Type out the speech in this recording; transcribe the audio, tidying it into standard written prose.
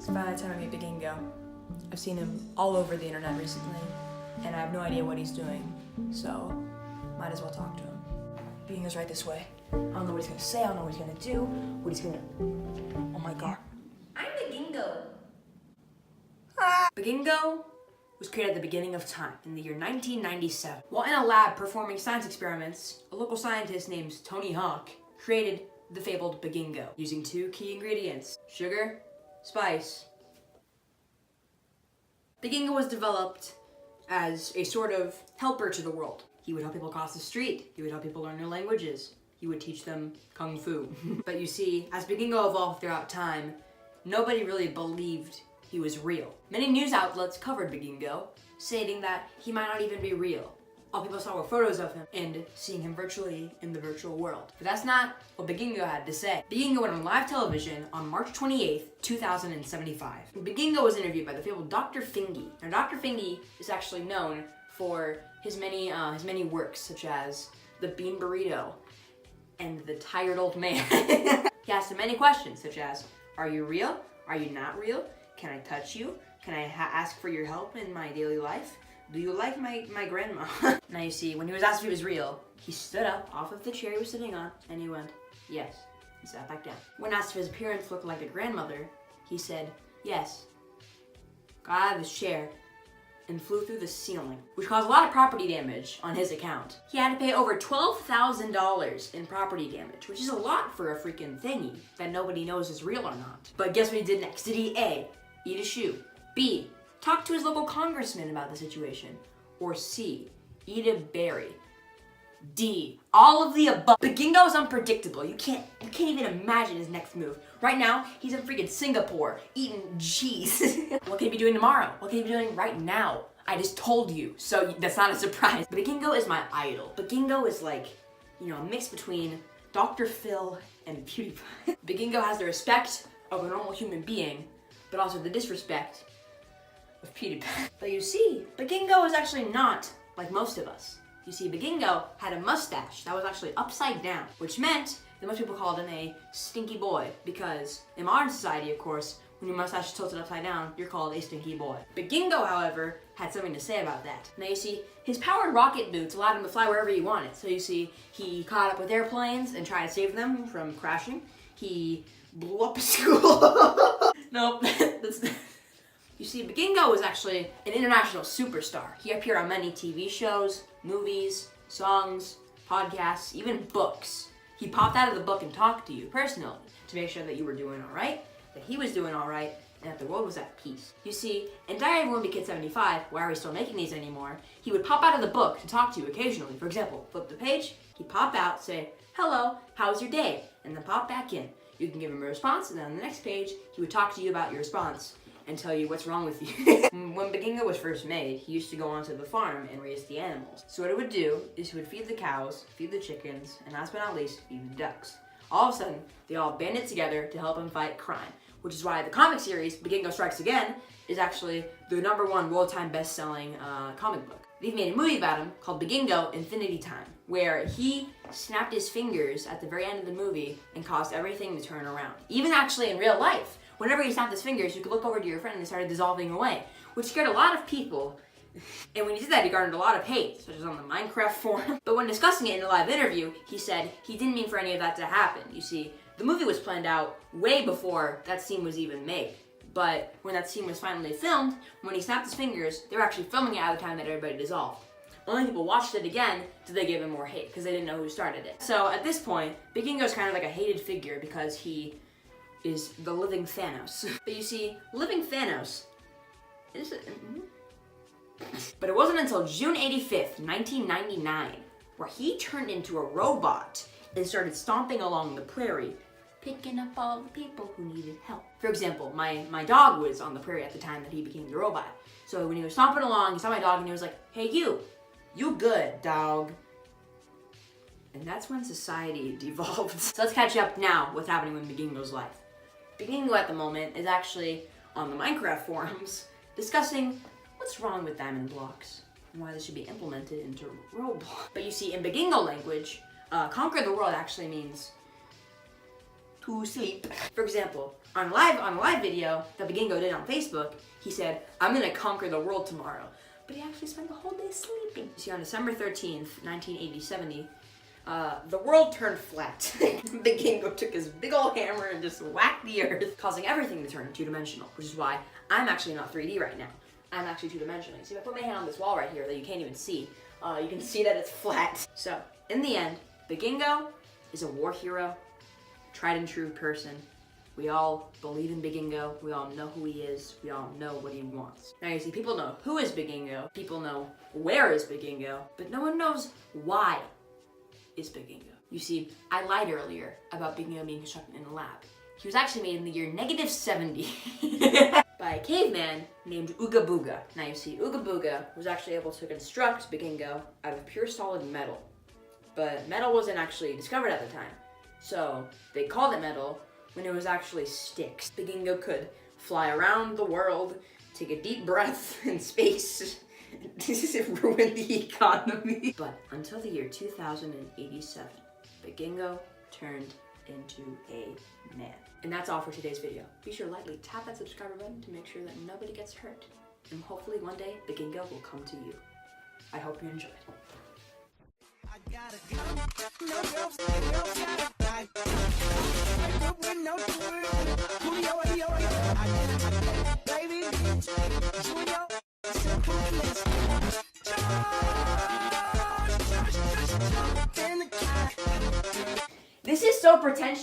It's about the time I meet bagingo. I've seen him all over the internet recently, and I have no idea what he's doing, so might as well talk to him. Bagingo's right this way. I don't know what he's gonna say, I don't know what he's gonna do, oh my god. I'm Bagingo. Bagingo was created at the beginning of time, in the year 1997. While in a lab performing science experiments, a local scientist named Tony Hawk created the fabled bagingo using two key ingredients: sugar, spice. Bagingo was developed as a sort of helper to the world. He would help people cross the street. He would help people learn new languages. He would teach them kung fu. But you see, as Bagingo evolved throughout time, nobody really believed he was real. Many news outlets covered Bagingo, stating that he might not even be real. All people saw were photos of him and seeing him virtually in the virtual world. But that's not what Bagingo had to say. Bagingo went on live television on March 28th, 2075. Bagingo was interviewed by the fabled Dr. Fingy. Now, Dr. Fingy is actually known for his many works, such as The Bean Burrito and The Tired Old Man. He asked him many questions, such as, are you real? Are you not real? Can I touch you? Can I ask for your help in my daily life? Do you like my grandma? Now you see, when he was asked if he was real, he stood up off of the chair he was sitting on, and he went, yes, and sat back down. When asked if his appearance looked like a grandmother, he said, yes. Got out of his chair and flew through the ceiling, which caused a lot of property damage on his account. He had to pay over $12,000 in property damage, which is a lot for a freaking thingy that nobody knows is real or not. But guess what he did next? Did he A, eat a shoe, B, talk to his local congressman about the situation, or C, eat a berry, D, all of the above? Bagingo is unpredictable. You can't even imagine his next move. Right now, he's in freaking Singapore, eating cheese. What can he be doing tomorrow? What can he be doing right now? I just told you, so that's not a surprise. Bagingo is my idol. Bagingo is like, a mix between Dr. Phil and PewDiePie. Bagingo has the respect of a normal human being, but also the disrespect of PewDiePie. But you see, Bagingo is actually not like most of us. You see, Bagingo had a mustache that was actually upside down, which meant that most people called him a stinky boy, because in modern society, of course, when your mustache is tilted upside down, you're called a stinky boy. Bagingo, however, had something to say about that. Now you see, his powered rocket boots allowed him to fly wherever he wanted. So you see, he caught up with airplanes and tried to save them from crashing. He blew up a school. Nope, that's not. You see, Bagingo was actually an international superstar. He appeared on many TV shows, movies, songs, podcasts, even books. He popped out of the book and talked to you personally to make sure that you were doing all right, that he was doing all right, and that the world was at peace. You see, in Diary of a Wimpy Kid 75, why are we still making these anymore, he would pop out of the book to talk to you occasionally. For example, flip the page, he'd pop out, say, hello, how's your day? And then pop back in. You can give him a response, and then on the next page, he would talk to you about your response and tell you what's wrong with you. When Bagingo was first made, he used to go onto the farm and raise the animals. So what it would do is he would feed the cows, feed the chickens, and last but not least, feed the ducks. All of a sudden, they all banded together to help him fight crime, which is why the comic series, Bagingo Strikes Again, is actually the #1 world-time best-selling comic book. They've made a movie about him called Bagingo Infinity Time, where he snapped his fingers at the very end of the movie and caused everything to turn around. Even actually in real life, whenever he snapped his fingers, you could look over to your friend and they started dissolving away, which scared a lot of people. And when he did that, he garnered a lot of hate, such as on the Minecraft forum. But when discussing it in a live interview, he said he didn't mean for any of that to happen. You see, the movie was planned out way before that scene was even made. But when that scene was finally filmed, when he snapped his fingers, they were actually filming it at the time that everybody dissolved. Only people watched it again did they give him more hate, because they didn't know who started it. So at this point, Bagingo's kind of like a hated figure because he is the living Thanos. But you see, living Thanos is But it wasn't until June 85th, 1999, where he turned into a robot and started stomping along the prairie, picking up all the people who needed help. For example, my dog was on the prairie at the time that he became the robot. So when he was stomping along, he saw my dog and he was like, hey you good, dog. And that's when society devolved. So let's catch up now what's happening with Bagingo's life. Bagingo at the moment is actually on the Minecraft forums discussing what's wrong with diamond blocks and why this should be implemented into Roblox. But you see, in Bagingo language, conquer the world actually means to sleep. For example, on a live video that Bagingo did on Facebook, he said, I'm gonna conquer the world tomorrow. But he actually spent the whole day sleeping. See, on December 13th, 1980, the world turned flat. Bagingo took his big old hammer and just whacked the earth, causing everything to turn two-dimensional, which is why I'm actually not 3D right now. I'm actually two-dimensional. See, if I put my hand on this wall right here that you can't even see, you can see that it's flat. So, in the end, Bagingo is a war hero, tried and true person. We all believe in Bagingo. We all know who he is. We all know what he wants. Now you see, people know who is Bagingo. People know where is Bagingo, but no one knows why is Bagingo. You see, I lied earlier about Bagingo being constructed in a lab. He was actually made in the year -70 by a caveman named Ooga Booga. Now you see, Ooga Booga was actually able to construct Bagingo out of pure solid metal. But metal wasn't actually discovered at the time. So they called it metal when it was actually sticks. Bagingo could fly around the world, take a deep breath in space. This ruined the economy. But until the year 2087, Bagingo turned into a man. And that's all for today's video. Be sure to lightly tap that subscribe button to make sure that nobody gets hurt. And hopefully one day, Bagingo will come to you. I hope you enjoyed. This is so pretentious.